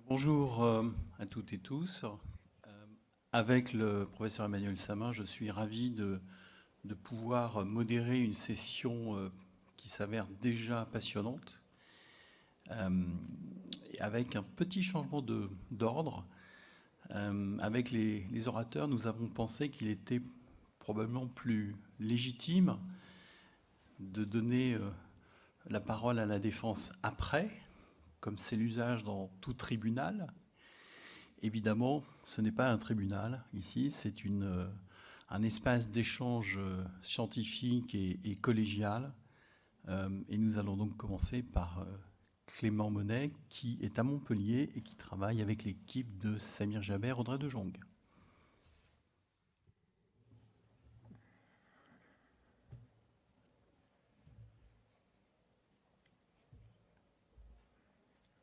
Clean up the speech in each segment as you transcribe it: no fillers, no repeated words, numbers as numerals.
Bonjour à toutes et tous. Avec le professeur Emmanuel Samin, je suis ravi de pouvoir modérer une session qui s'avère déjà passionnante, avec un petit changement d'ordre. Avec les orateurs, nous avons pensé qu'il était probablement plus légitime de donner la parole à la défense après, comme c'est l'usage dans tout tribunal. Évidemment, ce n'est pas un tribunal ici, c'est un espace d'échange scientifique et collégial. Et nous allons donc commencer par Clément Monet, qui est à Montpellier et qui travaille avec l'équipe de Samir Jaber, Audrey de Jong.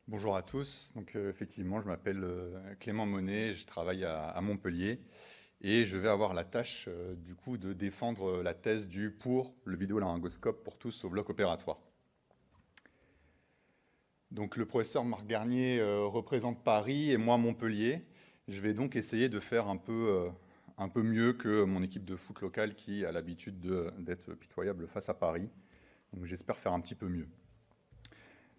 Bonjour à tous. Donc, effectivement, je m'appelle Clément Monet, je travaille à Montpellier et je vais avoir la tâche du coup de défendre la thèse du pour le vidéolaryngoscope pour tous au bloc opératoire. Donc le professeur Marc Garnier représente Paris et moi Montpellier. Je vais donc essayer de faire un peu mieux que mon équipe de foot locale qui a l'habitude d'être pitoyable face à Paris. Donc j'espère faire un petit peu mieux.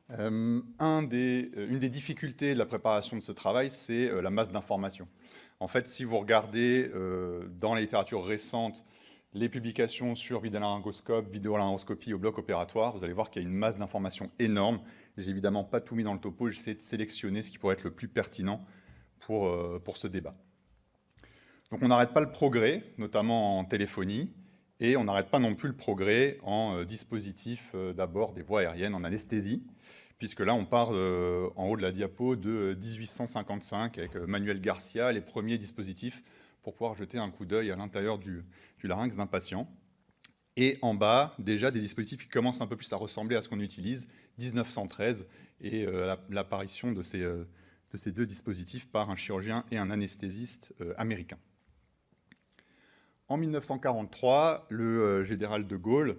Une des difficultés de la préparation de ce travail, c'est la masse d'informations. En fait, si vous regardez dans la littérature récente les publications sur vidéolaryngoscope, vidéolaryngoscopie au bloc opératoire, vous allez voir qu'il y a une masse d'informations énorme. J'ai évidemment pas tout mis dans le topo, j'essaie de sélectionner ce qui pourrait être le plus pertinent pour ce débat. Donc on n'arrête pas le progrès, notamment en téléphonie, et on n'arrête pas non plus le progrès en dispositifs d'abord des voies aériennes, en anesthésie, puisque là, on part en haut de la diapo de 1855 avec Manuel Garcia, les premiers dispositifs pour pouvoir jeter un coup d'œil à l'intérieur du larynx d'un patient. Et en bas, déjà des dispositifs qui commencent un peu plus à ressembler à ce qu'on utilise, 1913, et l'apparition de ces deux dispositifs par un chirurgien et un anesthésiste américain. En 1943, le général de Gaulle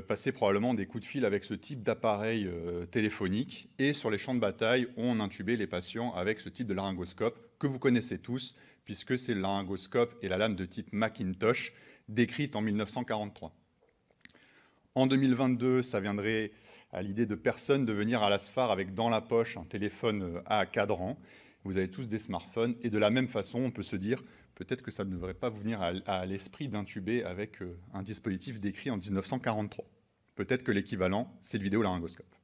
passait probablement des coups de fil avec ce type d'appareil téléphonique. Et sur les champs de bataille, on intubait les patients avec ce type de laryngoscope que vous connaissez tous, puisque c'est le laryngoscope et la lame de type Macintosh, décrite en 1943. En 2022, ça viendrait à l'idée de personne de venir à l'ASFAR avec dans la poche un téléphone à cadran. Vous avez tous des smartphones. Et de la même façon, on peut se dire, peut-être que ça ne devrait pas vous venir à l'esprit d'intuber avec un dispositif décrit en 1943. Peut-être que l'équivalent, c'est le vidéolaryngoscope.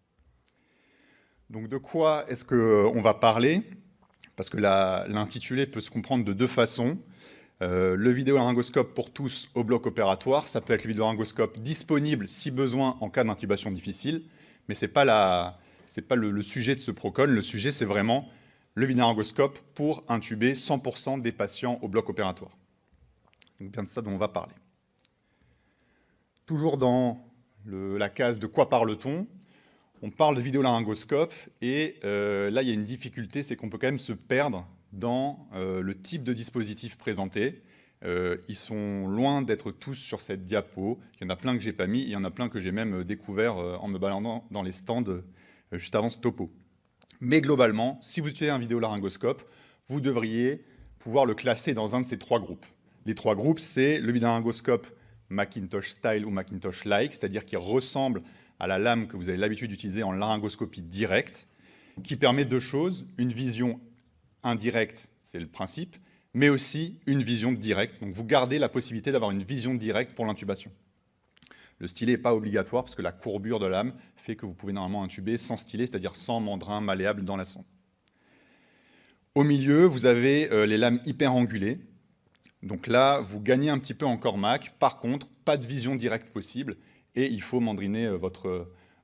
Donc de quoi est-ce qu'on va parler? Parce que l'intitulé peut se comprendre de deux façons. Le vidéolaryngoscope pour tous au bloc opératoire, ça peut être le vidéolaryngoscope disponible si besoin en cas d'intubation difficile, mais ce n'est pas le sujet de ce procon. Le sujet, c'est vraiment le vidéolaryngoscope pour intuber 100% des patients au bloc opératoire. C'est bien de ça dont on va parler. Toujours dans la case de quoi parle-t-on, on parle de vidéolaryngoscope et là il y a une difficulté, c'est qu'on peut quand même se perdre dans le type de dispositif présenté. Ils sont loin d'être tous sur cette diapo. Il y en a plein que j'ai pas mis, il y en a plein que j'ai même découvert en me baladant dans les stands juste avant ce topo. Mais globalement, si vous utilisez un vidéolaryngoscope, vous devriez pouvoir le classer dans un de ces trois groupes. Les trois groupes, c'est le vidéolaryngoscope Macintosh Style ou Macintosh-like, c'est-à-dire qui ressemble à la lame que vous avez l'habitude d'utiliser en laryngoscopie directe, qui permet deux choses, une vision indirecte, c'est le principe, mais aussi une vision directe. Donc vous gardez la possibilité d'avoir une vision directe pour l'intubation. Le stylet n'est pas obligatoire parce que la courbure de lame fait que vous pouvez normalement intuber sans stylet, c'est-à-dire sans mandrin malléable dans la sonde. Au milieu, vous avez les lames hyperangulées. Donc là, vous gagnez un petit peu en Cormac. Par contre, pas de vision directe possible et il faut mandriner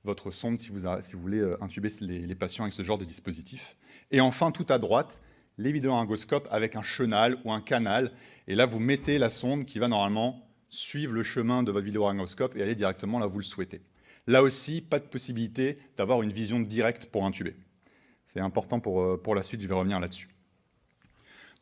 votre sonde si vous voulez intuber les patients avec ce genre de dispositif. Et enfin, tout à droite, les vidéolaryngoscopes avec un chenal ou un canal. Et là, vous mettez la sonde qui va normalement suivre le chemin de votre vidéolaryngoscope et aller directement là où vous le souhaitez. Là aussi, pas de possibilité d'avoir une vision directe pour intuber. C'est important pour la suite, je vais revenir là-dessus.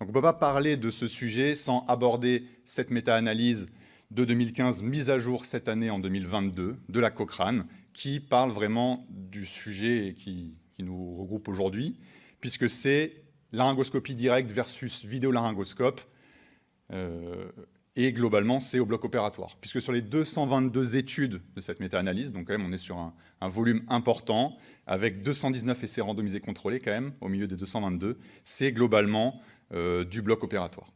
Donc on ne peut pas parler de ce sujet sans aborder cette méta-analyse de 2015, mise à jour cette année en 2022, de la Cochrane, qui parle vraiment du sujet qui nous regroupe aujourd'hui, puisque c'est laryngoscopie directe versus vidéolaryngoscope, et globalement, c'est au bloc opératoire. Puisque sur les 222 études de cette méta-analyse, donc quand même on est sur un volume important, avec 219 essais randomisés contrôlés quand même, au milieu des 222, c'est globalement du bloc opératoire.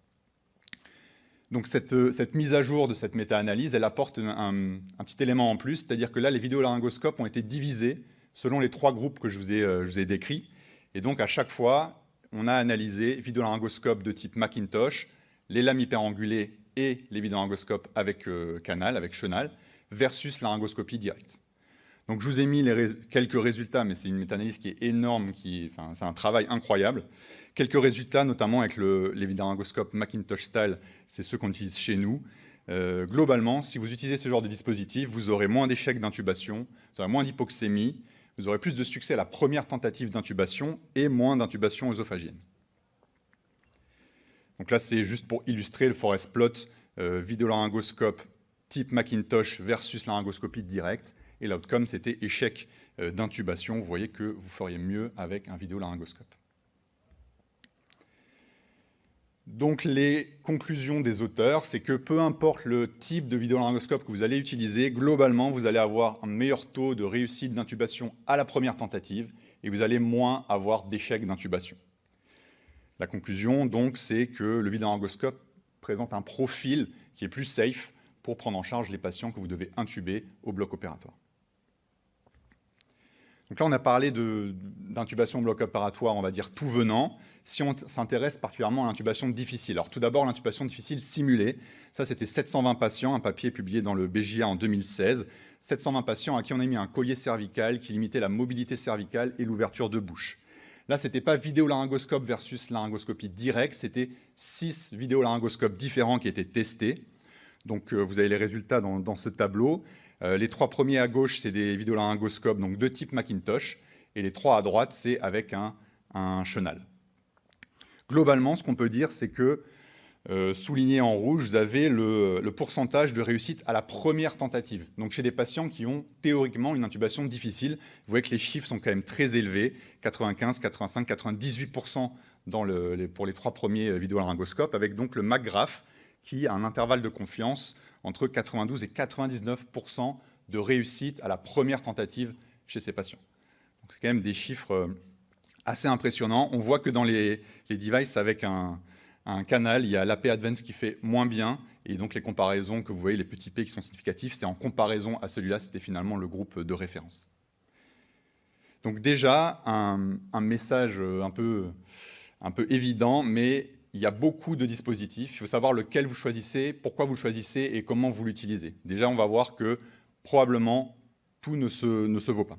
Donc cette mise à jour de cette méta-analyse, elle apporte un petit élément en plus, c'est-à-dire que là, les vidéolaryngoscopes ont été divisés selon les 3 groupes que je vous ai décrits. Et donc, à chaque fois, on a analysé vidéolaryngoscope de type Macintosh, les lames hyperangulées et les vidéolaryngoscopes avec canal, avec chenal, versus laryngoscopie directe. Donc, je vous ai mis quelques résultats, mais c'est une méta-analyse qui est énorme, c'est un travail incroyable. Quelques résultats, notamment avec les vidéolaryngoscopes Macintosh Style, c'est ceux qu'on utilise chez nous. Globalement, si vous utilisez ce genre de dispositif, vous aurez moins d'échecs d'intubation, vous aurez moins d'hypoxémie, vous aurez plus de succès à la première tentative d'intubation et moins d'intubation œsophagienne. Donc là, c'est juste pour illustrer le forest plot vidéolaryngoscope type Macintosh versus laryngoscopie directe. Et l'outcome, c'était échec d'intubation. Vous voyez que vous feriez mieux avec un vidéolaryngoscope. Donc les conclusions des auteurs, c'est que peu importe le type de vidéolaryngoscope que vous allez utiliser, globalement, vous allez avoir un meilleur taux de réussite d'intubation à la première tentative et vous allez moins avoir d'échecs d'intubation. La conclusion, donc, c'est que le vidéolaryngoscope présente un profil qui est plus safe pour prendre en charge les patients que vous devez intuber au bloc opératoire. Donc là, on a parlé d'intubation au bloc opératoire, on va dire tout venant. Si on s'intéresse particulièrement à l'intubation difficile. Alors tout d'abord, l'intubation difficile simulée. Ça, c'était 720 patients, un papier publié dans le BJA en 2016. 720 patients à qui on a mis un collier cervical qui limitait la mobilité cervicale et l'ouverture de bouche. Là, ce n'était pas vidéolaryngoscope versus laryngoscopie directe, c'était 6 vidéolaryngoscopes différents qui étaient testés. Donc vous avez les résultats dans ce tableau. Les 3 premiers à gauche, c'est des vidéolaryngoscopes donc de type Macintosh, et les 3 à droite, c'est avec un chenal. Globalement, ce qu'on peut dire, c'est que, souligné en rouge, vous avez le pourcentage de réussite à la première tentative. Donc chez des patients qui ont théoriquement une intubation difficile, vous voyez que les chiffres sont quand même très élevés, 95, 85, 98% pour les 3 premiers vidéolaryngoscopes, avec donc le McGrath qui a un intervalle de confiance entre 92 et 99% de réussite à la première tentative chez ces patients. Donc c'est quand même des chiffres assez impressionnants. On voit que dans les devices avec un canal, il y a l'AP Advance qui fait moins bien, et donc les comparaisons que vous voyez, les petits P qui sont significatifs, c'est en comparaison à celui-là, c'était finalement le groupe de référence. Donc déjà, un message un peu évident, mais il y a beaucoup de dispositifs. Il faut savoir lequel vous choisissez, pourquoi vous le choisissez et comment vous l'utilisez. Déjà, on va voir que probablement tout ne se vaut pas.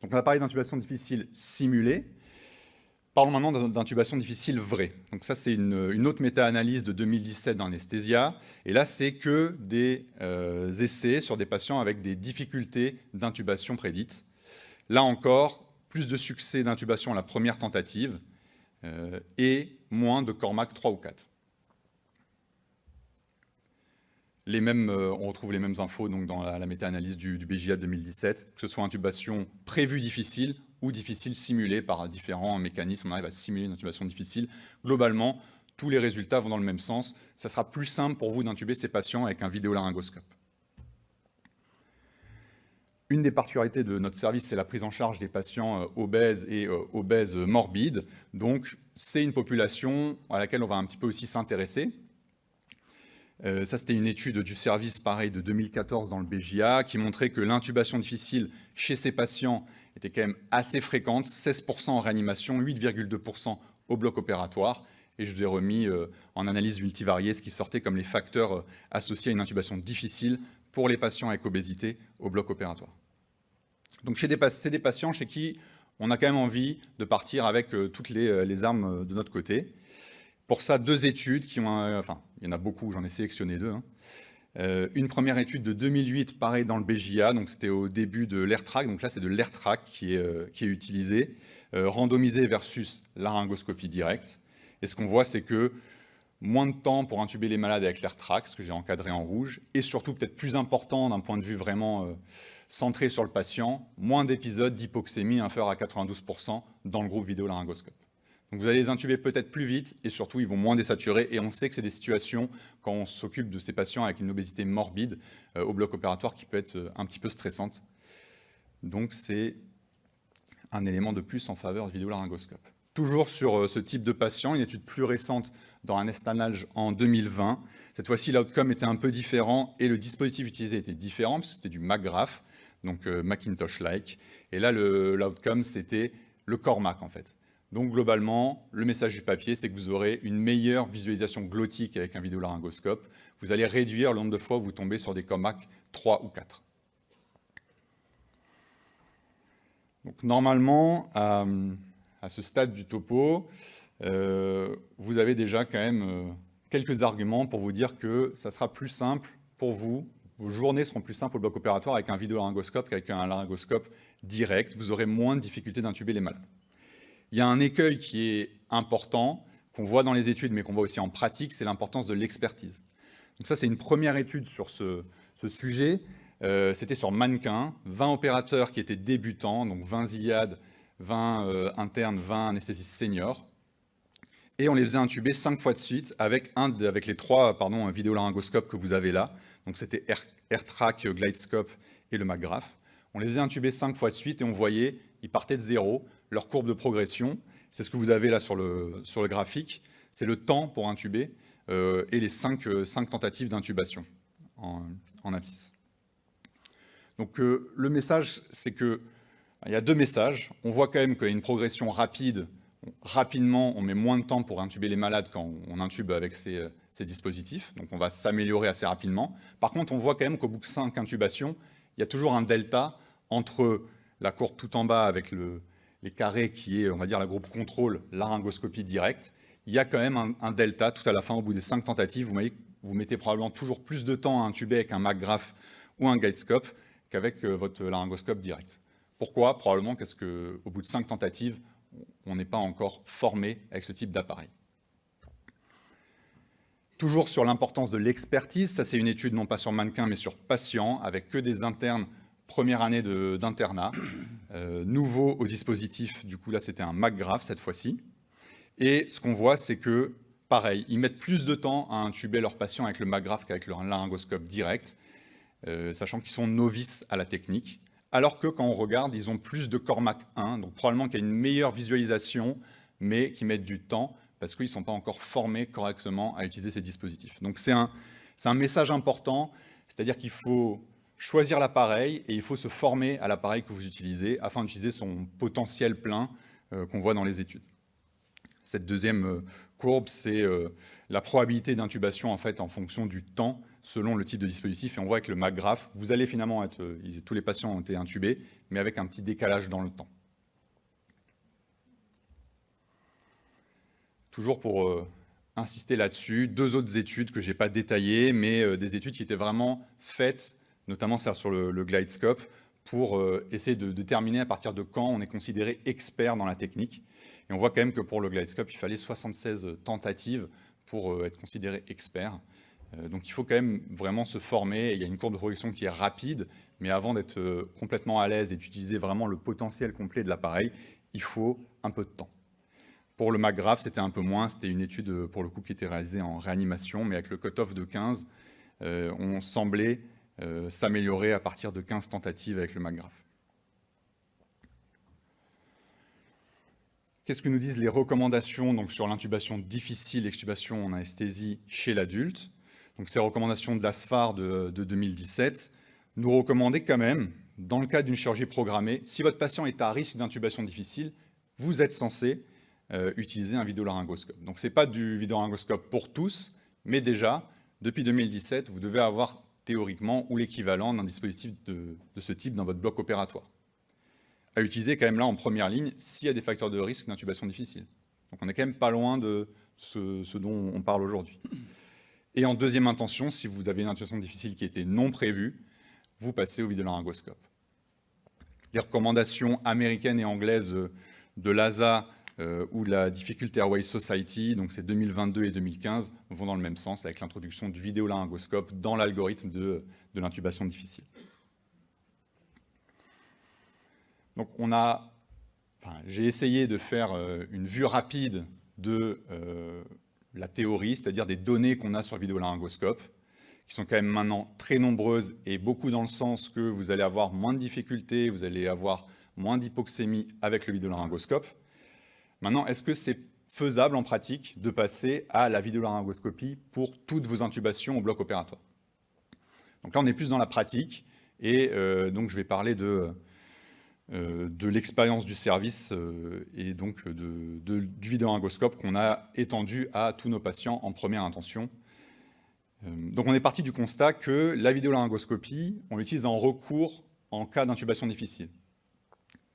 Donc on a parlé d'intubation difficile simulée. Parlons maintenant d'intubation difficile vraie. Donc ça, c'est une autre méta-analyse de 2017 dans l'anesthésia. Et là, c'est que des essais sur des patients avec des difficultés d'intubation prédites. Là encore, plus de succès d'intubation à la première tentative et moins de Cormac 3 ou 4. On retrouve les mêmes infos donc, dans la méta-analyse du BJA 2017, que ce soit intubation prévue difficile ou difficile simulée par différents mécanismes. On arrive à simuler une intubation difficile. Globalement, tous les résultats vont dans le même sens. Ça sera plus simple pour vous d'intuber ces patients avec un vidéolaryngoscope. Une des particularités de notre service, c'est la prise en charge des patients obèses et obèses morbides. Donc, c'est une population à laquelle on va un petit peu aussi s'intéresser. Ça, c'était une étude du service, pareil, de 2014 dans le BJA, qui montrait que l'intubation difficile chez ces patients était quand même assez fréquente, 16% en réanimation, 8,2% au bloc opératoire. Et je vous ai remis en analyse multivariée ce qui sortait comme les facteurs associés à une intubation difficile pour les patients avec obésité au bloc opératoire. Donc c'est des patients chez qui on a quand même envie de partir avec toutes les armes de notre côté. Pour ça, 2 études qui ont... enfin, il y en a beaucoup, j'en ai sélectionné 2. Une première étude de 2008, pareil dans le BJA, donc c'était au début de l'AirTrack, donc là c'est de l'AirTrack qui est utilisé, randomisé versus laryngoscopie directe. Et ce qu'on voit, c'est que moins de temps pour intuber les malades avec l'AirTrack, ce que j'ai encadré en rouge, et surtout peut-être plus important d'un point de vue vraiment centré sur le patient, moins d'épisodes d'hypoxémie inférieurs à 92% dans le groupe vidéolaryngoscope. Donc vous allez les intuber peut-être plus vite et surtout ils vont moins désaturer, et on sait que c'est des situations quand on s'occupe de ces patients avec une obésité morbide au bloc opératoire qui peut être un petit peu stressante. Donc c'est un élément de plus en faveur du vidéolaryngoscope. Toujours sur ce type de patient, une étude plus récente dans un Estanalge en 2020. Cette fois-ci, l'outcome était un peu différent et le dispositif utilisé était différent, parce que c'était du McGrath, donc Macintosh-like. Et là, l'outcome, c'était le Cormac, en fait. Donc, globalement, le message du papier, c'est que vous aurez une meilleure visualisation glottique avec un vidéolaryngoscope. Vous allez réduire le nombre de fois où vous tombez sur des Cormac 3 ou 4. Donc, normalement, à ce stade du topo, vous avez déjà quand même quelques arguments pour vous dire que ça sera plus simple pour vous, vos journées seront plus simples au bloc opératoire avec un vidéolaryngoscope qu'avec un laryngoscope direct. Vous aurez moins de difficultés d'intuber les malades. Il y a un écueil qui est important, qu'on voit dans les études, mais qu'on voit aussi en pratique, c'est l'importance de l'expertise. Donc ça, c'est une première étude sur ce sujet. C'était sur mannequin, 20 opérateurs qui étaient débutants, donc 20 IAD, 20 internes, 20 anesthésistes seniors. Et on les faisait intuber 5 fois de suite avec les 3 vidéolaryngoscopes que vous avez là. Donc c'était AirTrack, GlideScope et le McGrath. On les faisait intuber 5 fois de suite et on voyait, ils partaient de zéro, leur courbe de progression. C'est ce que vous avez là sur le graphique. C'est le temps pour intuber et les 5 tentatives d'intubation en apis. Donc le message, c'est que il y a 2 messages. On voit quand même qu'il y a une progression rapide. Rapidement, on met moins de temps pour intuber les malades quand on intube avec ces dispositifs. Donc on va s'améliorer assez rapidement. Par contre, on voit quand même qu'au bout de 5 intubations, il y a toujours un delta entre la courbe tout en bas avec les carrés qui est, on va dire, la groupe contrôle, laryngoscopie directe. Il y a quand même un delta tout à la fin, au bout des 5 tentatives. Vous voyez, vous mettez probablement toujours plus de temps à intuber avec un McGrath ou un GlideScope qu'avec votre laryngoscope direct. Pourquoi? Probablement parce qu'au bout de 5 tentatives, on n'est pas encore formé avec ce type d'appareil. Toujours sur l'importance de l'expertise, ça c'est une étude non pas sur mannequin mais sur patient, avec que des internes première année d'internat, nouveau au dispositif, du coup là c'était un McGrath cette fois-ci. Et ce qu'on voit c'est que, pareil, ils mettent plus de temps à intuber leurs patients avec le McGrath qu'avec leur laryngoscope direct, sachant qu'ils sont novices à la technique. Alors que quand on regarde, ils ont plus de Cormac 1, donc probablement qu'il y a une meilleure visualisation, mais qui mettent du temps, parce qu'ils ne sont pas encore formés correctement à utiliser ces dispositifs. Donc c'est un message important, c'est-à-dire qu'il faut choisir l'appareil et il faut se former à l'appareil que vous utilisez afin d'utiliser son potentiel plein qu'on voit dans les études. Cette deuxième courbe, c'est la probabilité d'intubation en fait en fonction du temps selon le type de dispositif. Et on voit que le McGrath, vous allez finalement tous les patients ont été intubés, mais avec un petit décalage dans le temps. Toujours pour insister là-dessus, 2 autres études que je n'ai pas détaillées, mais des études qui étaient vraiment faites, notamment sur le GlideScope, pour essayer de déterminer à partir de quand on est considéré expert dans la technique. Et on voit quand même que pour le GlideScope, il fallait 76 tentatives pour être considéré expert. Donc il faut quand même vraiment se former. Il y a une courbe de progression qui est rapide, mais avant d'être complètement à l'aise et d'utiliser vraiment le potentiel complet de l'appareil, il faut un peu de temps. Pour le McGrath, c'était un peu moins. C'était une étude, pour le coup, qui était réalisée en réanimation, mais avec le cut-off de 15, on semblait s'améliorer à partir de 15 tentatives avec le McGrath. Qu'est-ce que nous disent les recommandations donc, sur l'intubation difficile, l'extubation en anesthésie chez l'adulte? Donc ces recommandations de l'ASFAR de 2017 nous recommandaient quand même, dans le cas d'une chirurgie programmée, si votre patient est à risque d'intubation difficile, vous êtes censé utiliser un vidéolaryngoscope. Donc ce n'est pas du vidéolaryngoscope pour tous, mais déjà, depuis 2017, vous devez avoir théoriquement ou l'équivalent d'un dispositif de ce type dans votre bloc opératoire. À utiliser quand même là en première ligne s'il y a des facteurs de risque d'intubation difficile. Donc on n'est quand même pas loin de ce dont on parle aujourd'hui. Et en deuxième intention, si vous avez une intubation difficile qui était non prévue, vous passez au vidéolaryngoscope. Les recommandations américaines et anglaises de l'ASA ou la Difficult Airways Society, donc c'est 2022 et 2015, vont dans le même sens avec l'introduction du vidéolaryngoscope dans l'algorithme de l'intubation difficile. Donc j'ai essayé de faire une vue rapide de la théorie, c'est-à-dire des données qu'on a sur le vidéolaryngoscope, qui sont quand même maintenant très nombreuses et beaucoup dans le sens que vous allez avoir moins de difficultés, vous allez avoir moins d'hypoxémie avec le vidéolaryngoscope. Maintenant, est-ce que c'est faisable en pratique de passer à la vidéolaryngoscopie pour toutes vos intubations au bloc opératoire? Donc là, on est plus dans la pratique et donc je vais parler de l'expérience du service et donc du vidéolaryngoscope qu'on a étendu à tous nos patients en première intention. Donc on est parti du constat que la vidéolaryngoscopie, on l'utilise en recours en cas d'intubation difficile.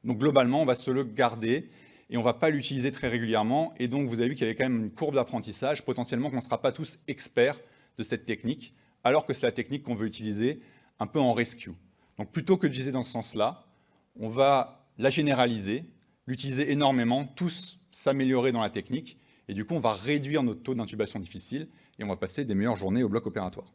Donc globalement, on va se le garder et on ne va pas l'utiliser très régulièrement. Et donc vous avez vu qu'il y avait quand même une courbe d'apprentissage, potentiellement qu'on ne sera pas tous experts de cette technique, alors que c'est la technique qu'on veut utiliser un peu en rescue. Donc plutôt que d'utiliser dans ce sens-là, on va la généraliser, l'utiliser énormément, tous s'améliorer dans la technique, et du coup on va réduire notre taux d'intubation difficile, et on va passer des meilleures journées au bloc opératoire.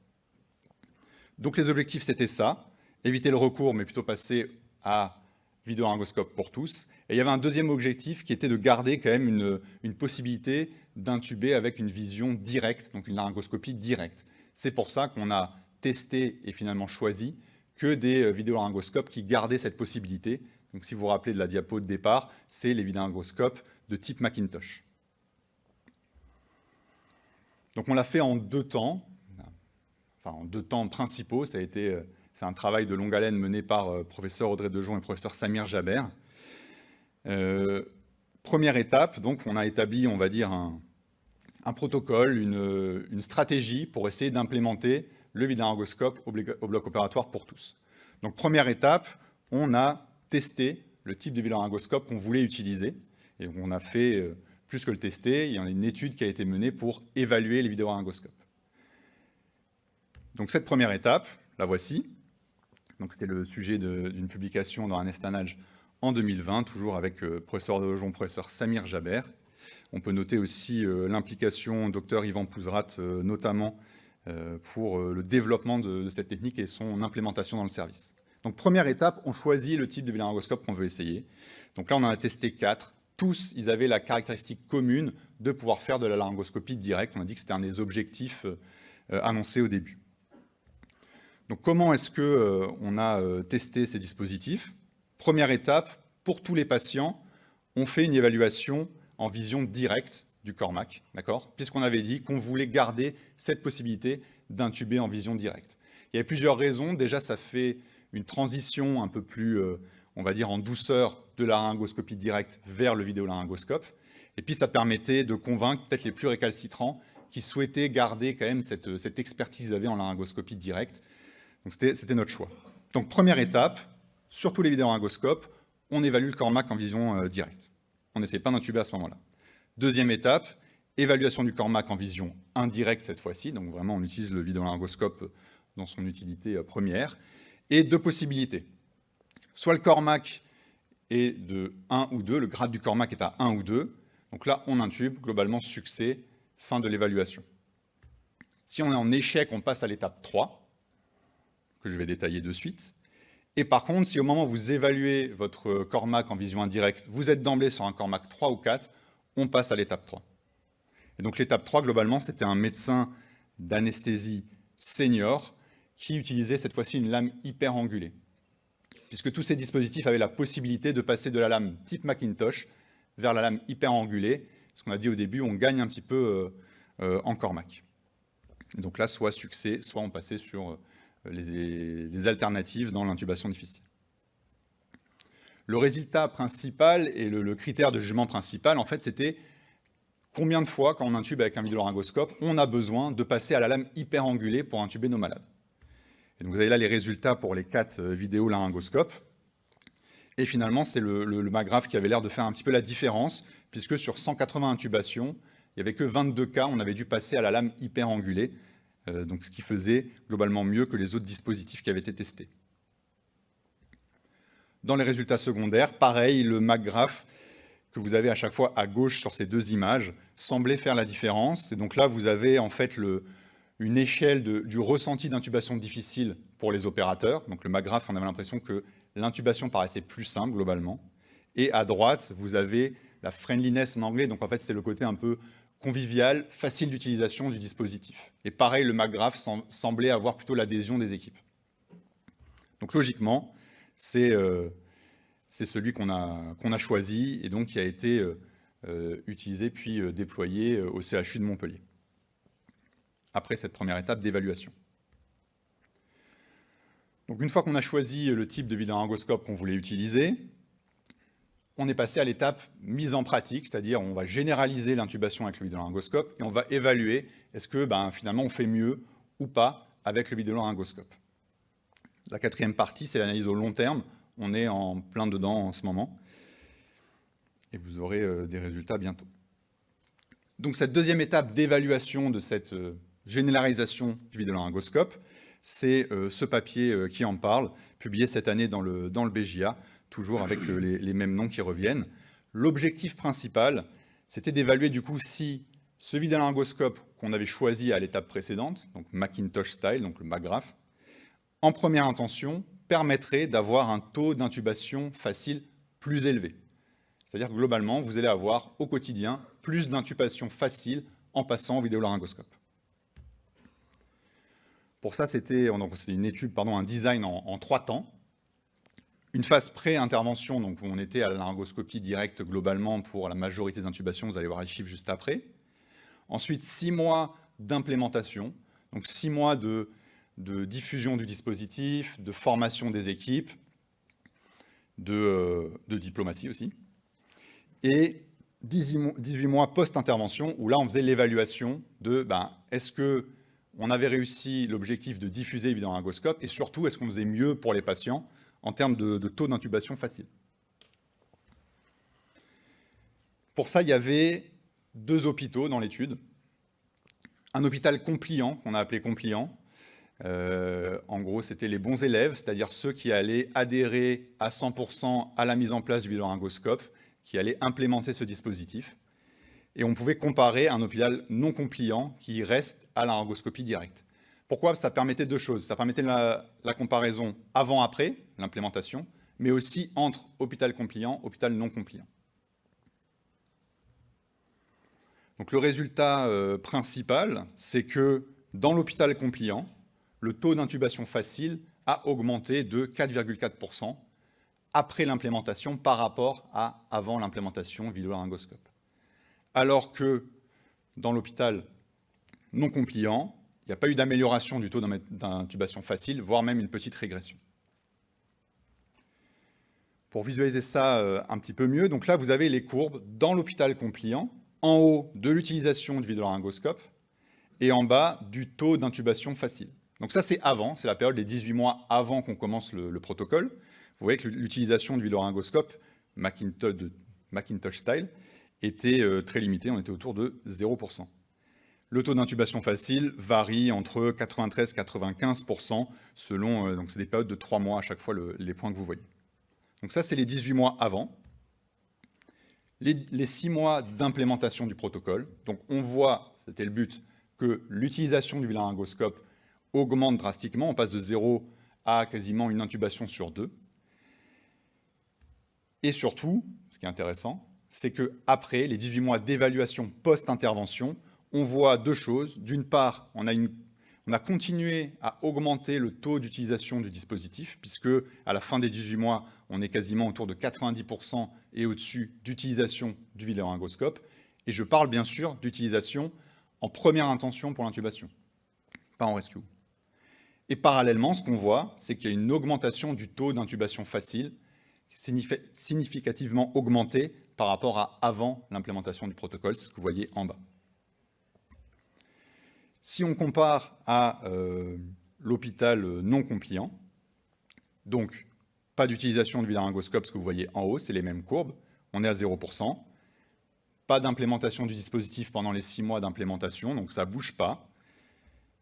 Donc les objectifs c'était ça, éviter le recours, mais plutôt passer à vidéolaryngoscope pour tous. Et il y avait un deuxième objectif qui était de garder quand même une possibilité d'intuber avec une vision directe, donc une laryngoscopie directe. C'est pour ça qu'on a testé et finalement choisi que des vidéolaryngoscopes qui gardaient cette possibilité. Donc si vous vous rappelez de la diapo de départ, c'est les vidéolaryngoscopes de type Macintosh. Donc on l'a fait en 2 temps, enfin en 2 temps principaux. C'est un travail de longue haleine mené par professeur Audrey Dejon et professeur Samir Jaber. Première étape, donc on a établi, on va dire, un protocole, une stratégie pour essayer d'implémenter le vidéolaryngoscope au bloc opératoire pour tous. Donc première étape, on a testé le type de vidéolaryngoscope qu'on voulait utiliser. Et on a fait plus que le tester, il y a une étude qui a été menée pour évaluer les vidéolaryngoscopes. Donc cette première étape, la voici. Donc c'était le sujet d'une publication dans Annexed Annals en 2020, toujours avec professeur Dejon, professeur Samir Jaber. On peut noter aussi l'implication Dr Yvan Pouzrat, notamment pour le développement de cette technique et son implémentation dans le service. Donc première étape, on choisit le type de vidéolaryngoscope qu'on veut essayer. Donc là, on en a testé 4. Tous, ils avaient la caractéristique commune de pouvoir faire de la laryngoscopie directe. On a dit que c'était un des objectifs annoncés au début. Donc comment est-ce qu'on a testé ces dispositifs? Première étape, pour tous les patients, on fait une évaluation en vision directe du cormac, d'accord? Puisqu'on avait dit qu'on voulait garder cette possibilité d'intuber en vision directe. Il y avait plusieurs raisons. Déjà, ça fait une transition un peu plus, on va dire, en douceur de la laryngoscopie directe vers le vidéolaryngoscope. Et puis, ça permettait de convaincre peut-être les plus récalcitrants qui souhaitaient garder quand même cette expertise qu'ils avaient en laryngoscopie directe. Donc, c'était notre choix. Donc, première étape, sur tous les vidéolaryngoscopes, on évalue le cormac en vision directe. On n'essaie pas d'intuber à ce moment-là. Deuxième étape, évaluation du cormac en vision indirecte cette fois-ci. Donc, vraiment, on utilise le vidéolaryngoscope dans son utilité première. Et 2 possibilités. Soit le cormac est de 1 ou 2, le grade du cormac est à 1 ou 2. Donc là, on intube, globalement, succès, fin de l'évaluation. Si on est en échec, on passe à l'étape 3, que je vais détailler de suite. Et par contre, si au moment où vous évaluez votre cormac en vision indirecte, vous êtes d'emblée sur un cormac 3 ou 4, on passe à l'étape 3. Et donc l'étape 3, globalement, c'était un médecin d'anesthésie senior qui utilisait cette fois-ci une lame hyperangulée. Puisque tous ces dispositifs avaient la possibilité de passer de la lame type Macintosh vers la lame hyperangulée. Ce qu'on a dit au début, on gagne un petit peu en cormac. Et donc là, soit succès, soit on passait sur les alternatives dans l'intubation difficile. Le résultat principal et le critère de jugement principal, en fait, c'était combien de fois, quand on intube avec un vidéolaryngoscope, on a besoin de passer à la lame hyperangulée pour intuber nos malades. Et donc vous avez là les résultats pour les 4 vidéolaryngoscopes. Et finalement, c'est le MAGRAPH qui avait l'air de faire un petit peu la différence, puisque sur 180 intubations, il n'y avait que 22 cas, on avait dû passer à la lame hyperangulée, donc ce qui faisait globalement mieux que les autres dispositifs qui avaient été testés. Dans les résultats secondaires, pareil, le MAGRAPH que vous avez à chaque fois à gauche sur ces deux images semblaient faire la différence. Et donc là, vous avez en fait une échelle du ressenti d'intubation difficile pour les opérateurs. Donc le McGrath, on avait l'impression que l'intubation paraissait plus simple globalement. Et à droite, vous avez la friendliness en anglais. Donc en fait, c'est le côté un peu convivial, facile d'utilisation du dispositif. Et pareil, le McGrath semblait avoir plutôt l'adhésion des équipes. Donc logiquement, c'est celui qu'on a choisi et donc qui a été utilisé puis déployé au CHU de Montpellier, après cette première étape d'évaluation. Donc une fois qu'on a choisi le type de vidéolaryngoscope qu'on voulait utiliser, on est passé à l'étape mise en pratique, c'est-à-dire on va généraliser l'intubation avec le vidéolaryngoscope et on va évaluer est-ce que finalement on fait mieux ou pas avec le vidéolaryngoscope. La quatrième partie, c'est l'analyse au long terme. On est en plein dedans en ce moment. Et vous aurez des résultats bientôt. Donc cette deuxième étape d'évaluation de cette généralisation du vidéolaryngoscope, c'est ce papier qui en parle, publié cette année dans le BJA, toujours avec les mêmes noms qui reviennent. L'objectif principal, c'était d'évaluer du coup si ce vidéolaryngoscope qu'on avait choisi à l'étape précédente, donc Macintosh Style, donc le McGrath, en première intention, permettrait d'avoir un taux d'intubation facile plus élevé. C'est-à-dire que globalement, vous allez avoir au quotidien plus d'intubation facile en passant au vidéolaryngoscope. Pour ça, c'était une étude, un design en 3 temps. Une phase pré-intervention, donc où on était à la laryngoscopie directe globalement pour la majorité des intubations, vous allez voir les chiffres juste après. Ensuite, 6 mois d'implémentation, donc 6 mois de diffusion du dispositif, de formation des équipes, de diplomatie aussi, et 18 mois post-intervention, où là on faisait l'évaluation de est-ce qu'on avait réussi l'objectif de diffuser le vidéolaryngoscope, et surtout est-ce qu'on faisait mieux pour les patients en termes de taux d'intubation facile. Pour ça, il y avait 2 hôpitaux dans l'étude. Un hôpital compliant, qu'on a appelé compliant. En gros, c'était les bons élèves, c'est-à-dire ceux qui allaient adhérer à 100% à la mise en place du vidéolaryngoscope, qui allaient implémenter ce dispositif. Et on pouvait comparer un hôpital non compliant qui reste à la laryngoscopie directe. Pourquoi? Ça permettait 2 choses. Ça permettait la comparaison avant-après, l'implémentation, mais aussi entre hôpital compliant, hôpital non compliant. Donc le résultat principal, c'est que dans l'hôpital compliant, le taux d'intubation facile a augmenté de 4,4% après l'implémentation par rapport à avant l'implémentation vidéolaryngoscope. Alors que dans l'hôpital non compliant, il n'y a pas eu d'amélioration du taux d'intubation facile, voire même une petite régression. Pour visualiser ça un petit peu mieux, donc là vous avez les courbes dans l'hôpital compliant, en haut de l'utilisation du vidéolaryngoscope et en bas du taux d'intubation facile. Donc ça, c'est avant, c'est la période des 18 mois avant qu'on commence le protocole. Vous voyez que l'utilisation du vidéolaryngoscope, Macintosh Style, était très limitée, on était autour de 0%. Le taux d'intubation facile varie entre 93 et 95% selon, donc c'est des périodes de 3 mois à chaque fois les points que vous voyez. Donc ça, c'est les 18 mois avant. Les 6 mois d'implémentation du protocole. Donc on voit, c'était le but, que l'utilisation du vidéolaryngoscope augmente drastiquement, on passe de 0 à quasiment une intubation sur 2. Et surtout, ce qui est intéressant, c'est qu'après les 18 mois d'évaluation post-intervention, on voit 2 choses. D'une part, on a continué à augmenter le taux d'utilisation du dispositif, puisque à la fin des 18 mois, on est quasiment autour de 90% et au-dessus d'utilisation du vidéolaryngoscope. Et je parle bien sûr d'utilisation en première intention pour l'intubation, pas en rescue. Et parallèlement, ce qu'on voit, c'est qu'il y a une augmentation du taux d'intubation facile, significativement augmenté par rapport à avant l'implémentation du protocole, c'est ce que vous voyez en bas. Si on compare à l'hôpital non compliant, donc pas d'utilisation de vidéolaryngoscope, ce que vous voyez en haut, c'est les mêmes courbes, on est à 0%. Pas d'implémentation du dispositif pendant les 6 mois d'implémentation, donc ça ne bouge pas.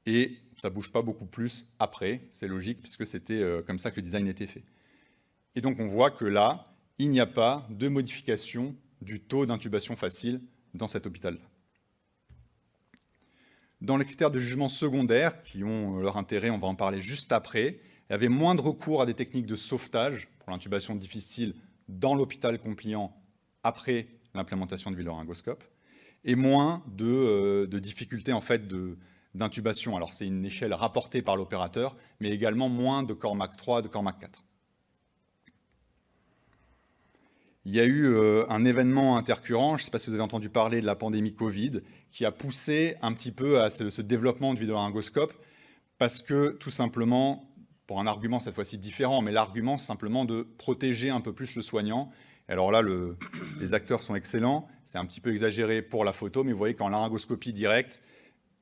Et ça ne bouge pas beaucoup plus après, c'est logique, puisque c'était comme ça que le design était fait. Et donc on voit que là, il n'y a pas de modification du taux d'intubation facile dans cet hôpital-là. Dans les critères de jugement secondaires, qui ont leur intérêt, on va en parler juste après, il y avait moins de recours à des techniques de sauvetage pour l'intubation difficile dans l'hôpital compliant après l'implémentation de vidéolaryngoscope, et moins de difficultés en fait d'intubation. Alors c'est une échelle rapportée par l'opérateur, mais également moins de Cormac 3, de Cormac 4. Il y a eu un événement intercurrent, je ne sais pas si vous avez entendu parler de la pandémie Covid, qui a poussé un petit peu à ce développement de vidéolaryngoscope, parce que tout simplement, pour un argument cette fois-ci différent, mais l'argument simplement de protéger un peu plus le soignant. Alors là, les acteurs sont excellents, c'est un petit peu exagéré pour la photo, mais vous voyez qu'en laryngoscopie directe,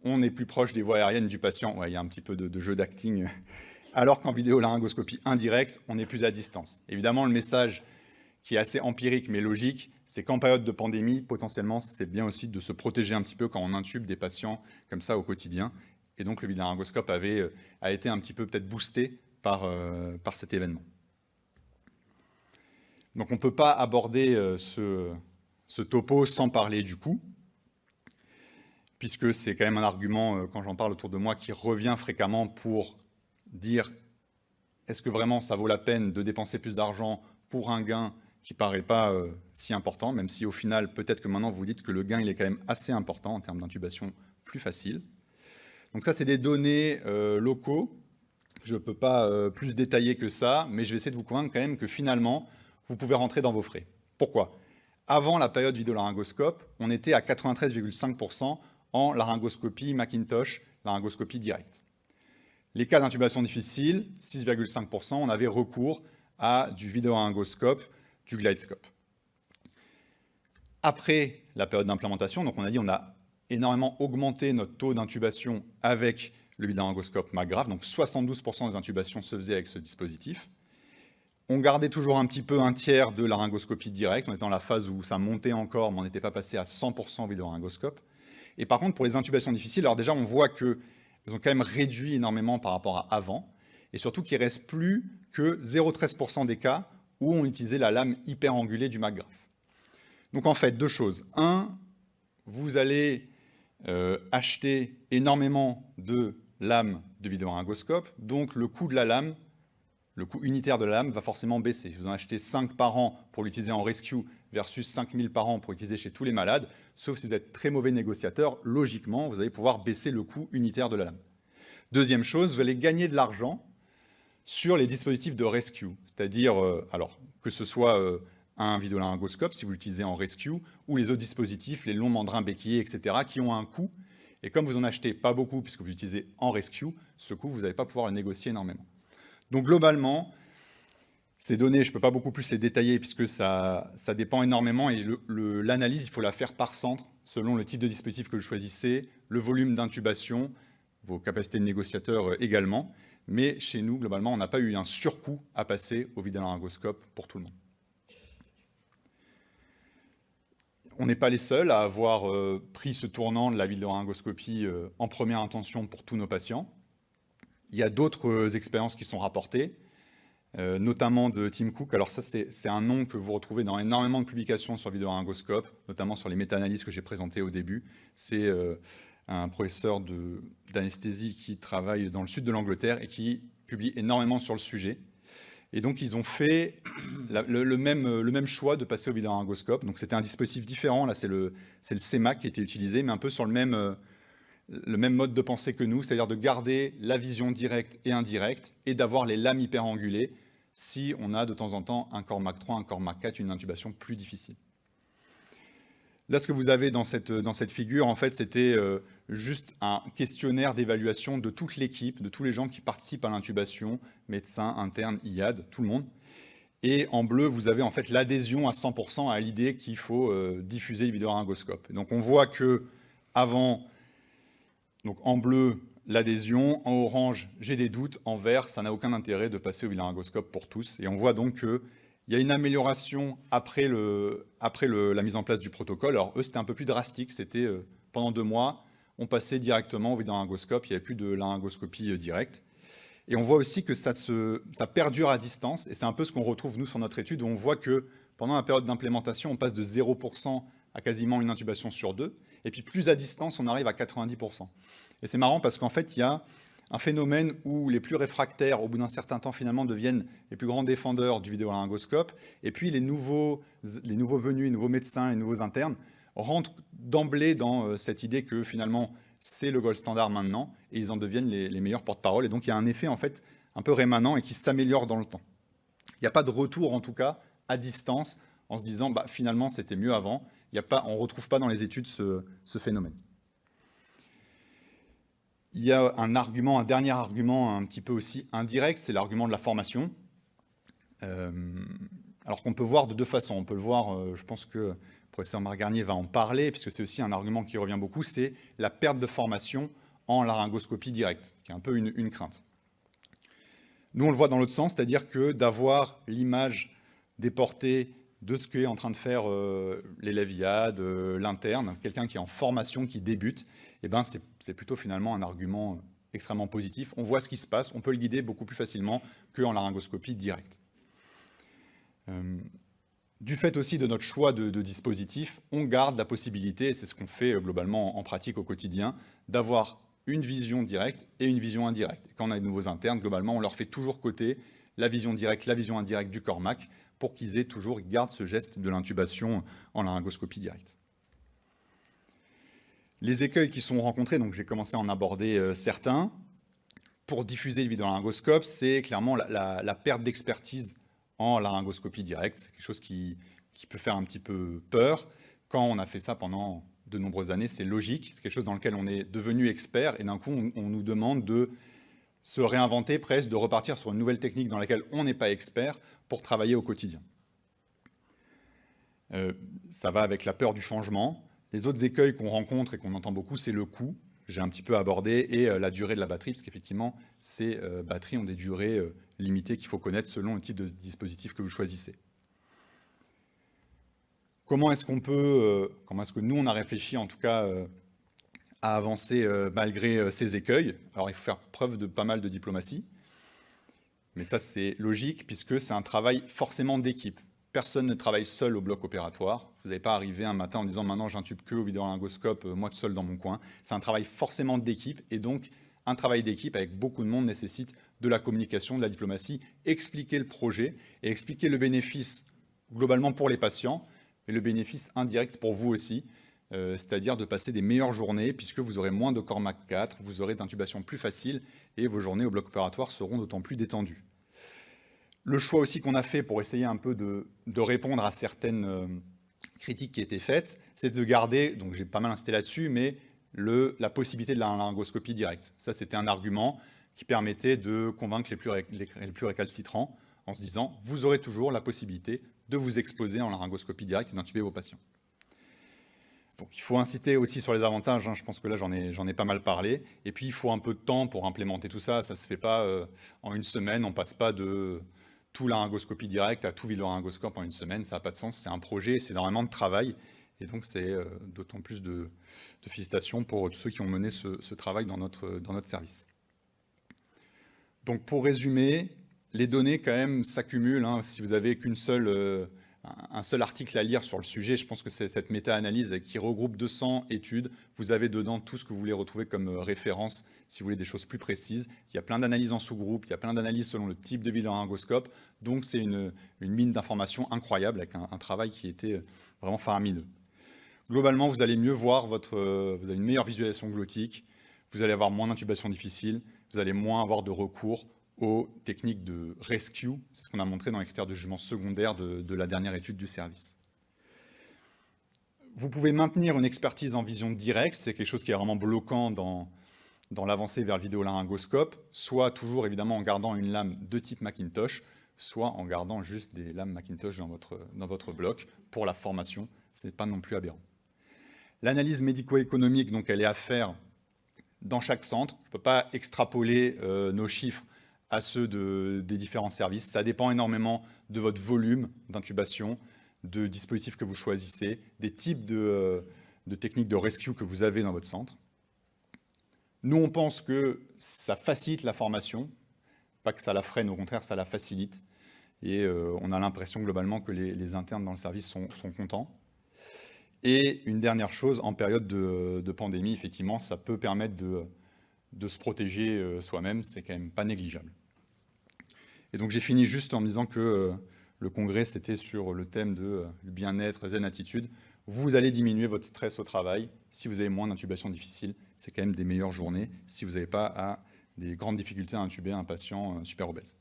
on est plus proche des voies aériennes du patient. Ouais, il y a un petit peu de jeu d'acting. Alors qu'en vidéolaryngoscopie indirecte, on est plus à distance. Évidemment, le message qui est assez empirique mais logique, c'est qu'en période de pandémie, potentiellement, c'est bien aussi de se protéger un petit peu quand on intube des patients comme ça au quotidien. Et donc, le vidéolaryngoscope a été un petit peu peut-être boosté par cet événement. Donc, on ne peut pas aborder ce topo sans parler du coût, puisque c'est quand même un argument, quand j'en parle autour de moi, qui revient fréquemment pour dire est-ce que vraiment ça vaut la peine de dépenser plus d'argent pour un gain qui ne paraît pas si important, même si au final, peut-être que maintenant vous dites que le gain il est quand même assez important en termes d'intubation plus facile. Donc ça, c'est des données locaux. Je ne peux pas plus détailler que ça, mais je vais essayer de vous convaincre quand même que finalement, vous pouvez rentrer dans vos frais. Pourquoi ? Avant la période vidéolaryngoscope, on était à 93,5% en laryngoscopie Macintosh, laryngoscopie directe. Les cas d'intubation difficile, 6,5%, on avait recours à du vidéolaryngoscope, du GlideScope. Après la période d'implémentation, donc on a dit on a énormément augmenté notre taux d'intubation avec le vidéolaryngoscope McGrath, donc 72% des intubations se faisaient avec ce dispositif. On gardait toujours un petit peu un tiers de laryngoscopie directe, on était dans la phase où ça montait encore, mais on n'était pas passé à 100% vidéolaryngoscope. Et par contre, pour les intubations difficiles, alors déjà on voit qu'elles ont quand même réduit énormément par rapport à avant, et surtout qu'il ne reste plus que 0,13% des cas où on utilisait la lame hyperangulée du McGrath. Donc en fait, deux choses. Un, vous allez acheter énormément de lames de vidéolaryngoscope, donc le coût de la lame, le coût unitaire de la lame va forcément baisser. Si vous en achetez 5 par an pour l'utiliser en rescue versus 5000 par an pour l'utiliser chez tous les malades, sauf si vous êtes très mauvais négociateur, logiquement, vous allez pouvoir baisser le coût unitaire de la lame. Deuxième chose, vous allez gagner de l'argent sur les dispositifs de rescue, c'est-à-dire, alors que ce soit un vidéolaryngoscope, si vous l'utilisez en rescue, ou les autres dispositifs, les longs mandrins béquillés, etc., qui ont un coût. Et comme vous n'en achetez pas beaucoup, puisque vous l'utilisez en rescue, ce coût, vous n'allez pas pouvoir le négocier énormément. Donc globalement, ces données, je ne peux pas beaucoup plus les détailler, puisque ça dépend énormément, et l'analyse, il faut la faire par centre, selon le type de dispositif que vous choisissez, le volume d'intubation, vos capacités de négociateur également. Mais chez nous, globalement, on n'a pas eu un surcoût à passer au vidéolaryngoscope pour tout le monde. On n'est pas les seuls à avoir pris ce tournant de la vidéolaryngoscopie en première intention pour tous nos patients. Il y a d'autres expériences qui sont rapportées, notamment de Tim Cook. Alors ça, c'est un nom que vous retrouvez dans énormément de publications sur le vidéolaryngoscope, notamment sur les méta-analyses que j'ai présentées au début. C'est un professeur d'anesthésie qui travaille dans le sud de l'Angleterre et qui publie énormément sur le sujet. Et donc, ils ont fait le même choix de passer au vidéolaryngoscope. Donc, c'était un dispositif différent. Là, c'est le CMAC qui était utilisé, mais un peu sur le même mode de pensée que nous, c'est-à-dire de garder la vision directe et indirecte et d'avoir les lames hyperangulées si on a de temps en temps un Cormac 3, un Cormac 4, une intubation plus difficile. Là, ce que vous avez dans cette figure, en fait, c'était juste un questionnaire d'évaluation de toute l'équipe, de tous les gens qui participent à l'intubation, médecins, internes, IAD, tout le monde. Et en bleu, vous avez en fait l'adhésion à 100% à l'idée qu'il faut diffuser le vidéolaryngoscope. Donc on voit que avant, donc en bleu, l'adhésion, en orange, j'ai des doutes, en vert, ça n'a aucun intérêt de passer au vidéolaryngoscope pour tous. Et on voit donc que il y a une amélioration après la mise en place du protocole. Alors eux, c'était un peu plus drastique. C'était pendant 2 mois, on passait directement au vidéolaryngoscope. Il n'y avait plus de laryngoscopie directe. Et on voit aussi que ça perdure à distance. Et c'est un peu ce qu'on retrouve, nous, sur notre étude, où on voit que pendant la période d'implémentation, on passe de 0% à quasiment une intubation sur 2. Et puis plus à distance, on arrive à 90%. Et c'est marrant parce qu'en fait, il y a un phénomène où les plus réfractaires, au bout d'un certain temps, finalement, deviennent les plus grands défendeurs du vidéolaryngoscope. Et puis les nouveaux venus, les nouveaux médecins, les nouveaux internes rentrent d'emblée dans cette idée que finalement, c'est le gold standard maintenant, et ils en deviennent les meilleurs porte-parole. Et donc, il y a un effet, en fait, un peu rémanent et qui s'améliore dans le temps. Il n'y a pas de retour, en tout cas, à distance, en se disant, bah, finalement, c'était mieux avant. On ne retrouve pas dans les études ce phénomène. Il y a un dernier argument un petit peu aussi indirect, c'est l'argument de la formation. Alors qu'on peut voir de deux façons. On peut le voir, je pense que le professeur Marc Garnier va en parler, puisque c'est aussi un argument qui revient beaucoup, c'est la perte de formation en laryngoscopie directe, qui est un peu une crainte. Nous, on le voit dans l'autre sens, c'est-à-dire que d'avoir l'image déportée de ce qu'est en train de faire l'élève IAD, l'interne, quelqu'un qui est en formation, qui débute, eh ben c'est plutôt finalement un argument extrêmement positif. On voit ce qui se passe, on peut le guider beaucoup plus facilement qu'en laryngoscopie directe. Du fait aussi de notre choix de dispositif, on garde la possibilité, et c'est ce qu'on fait globalement en pratique au quotidien, d'avoir une vision directe et une vision indirecte. Quand on a de nouveaux internes, globalement, on leur fait toujours coter la vision directe, la vision indirecte du CORMAC pour qu'ils gardent ce geste de l'intubation en laryngoscopie directe. Les écueils qui sont rencontrés, donc j'ai commencé à en aborder certains. Pour diffuser le vidéolaryngoscope, c'est clairement la perte d'expertise en laryngoscopie directe. C'est quelque chose qui peut faire un petit peu peur. Quand on a fait ça pendant de nombreuses années, c'est logique. C'est quelque chose dans lequel on est devenu expert et d'un coup, on nous demande de se réinventer presque, de repartir sur une nouvelle technique dans laquelle on n'est pas expert pour travailler au quotidien. Ça va avec la peur du changement. Les autres écueils qu'on rencontre et qu'on entend beaucoup, c'est le coût. J'ai un petit peu abordé, et la durée de la batterie, parce qu'effectivement, ces batteries ont des durées limitées qu'il faut connaître selon le type de dispositif que vous choisissez. Comment est-ce que nous, on a réfléchi, en tout cas, à avancer malgré ces écueils? Alors, il faut faire preuve de pas mal de diplomatie, mais ça, c'est logique, puisque c'est un travail forcément d'équipe. Personne ne travaille seul au bloc opératoire. Vous n'allez pas arriver un matin en disant « maintenant, j'intube que au vidéolaryngoscope, moi tout seul dans mon coin ». C'est un travail forcément d'équipe, et donc un travail d'équipe avec beaucoup de monde nécessite de la communication, de la diplomatie, expliquer le projet et expliquer le bénéfice globalement pour les patients, et le bénéfice indirect pour vous aussi, c'est-à-dire de passer des meilleures journées, puisque vous aurez moins de CORMAC 4, vous aurez des intubations plus faciles, et vos journées au bloc opératoire seront d'autant plus détendues. Le choix aussi qu'on a fait pour essayer un peu de répondre à certaines critiques qui étaient faites, c'est de garder, donc j'ai pas mal insisté là-dessus, mais la possibilité de la laryngoscopie directe. Ça, c'était un argument qui permettait de convaincre les plus récalcitrants en se disant « vous aurez toujours la possibilité de vous exposer en laryngoscopie directe et d'intuber vos patients ». Donc il faut insister aussi sur les avantages, je pense que là j'en ai pas mal parlé, et puis il faut un peu de temps pour implémenter tout ça, ça ne se fait pas en une semaine, on ne passe pas de tout laryngoscopie directe à tout vidéolaryngoscope en une semaine, ça n'a pas de sens, c'est un projet, c'est énormément de travail, et donc c'est d'autant plus de félicitations pour tous ceux qui ont mené ce travail dans notre service. Donc pour résumer, les données quand même s'accumulent, si vous avez qu'un seul article à lire sur le sujet, je pense que c'est cette méta-analyse qui regroupe 200 études, vous avez dedans tout ce que vous voulez retrouver comme référence si vous voulez des choses plus précises. Il y a plein d'analyses en sous-groupe, il y a plein d'analyses selon le type de vidéolaryngoscope, donc c'est une mine d'informations incroyable avec un travail qui était vraiment faramineux. Globalement, vous allez mieux voir vous avez une meilleure visualisation glottique, vous allez avoir moins d'intubation difficile, vous allez moins avoir de recours aux techniques de rescue, c'est ce qu'on a montré dans les critères de jugement secondaire de la dernière étude du service. Vous pouvez maintenir une expertise en vision directe, c'est quelque chose qui est vraiment bloquant dans l'avancée vers le vidéolaryngoscope, soit toujours évidemment en gardant une lame de type Macintosh, soit en gardant juste des lames Macintosh dans votre bloc pour la formation, ce n'est pas non plus aberrant. L'analyse médico-économique, donc elle est à faire dans chaque centre, je ne peux pas extrapoler nos chiffres à ceux des différents services. Ça dépend énormément de votre volume d'intubation, de dispositifs que vous choisissez, des types de techniques de rescue que vous avez dans votre centre. Nous, on pense que ça facilite la formation, pas que ça la freine, au contraire, ça la facilite. Et on a l'impression globalement que les internes dans le service sont contents. Et une dernière chose, en période de pandémie, effectivement, ça peut permettre de se protéger soi-même, c'est quand même pas négligeable. Et donc j'ai fini juste en me disant que le congrès, c'était sur le thème de bien-être, zen attitude. Vous allez diminuer votre stress au travail. Si vous avez moins d'intubations difficiles, c'est quand même des meilleures journées si vous n'avez pas des grandes difficultés à intuber un patient super obèse.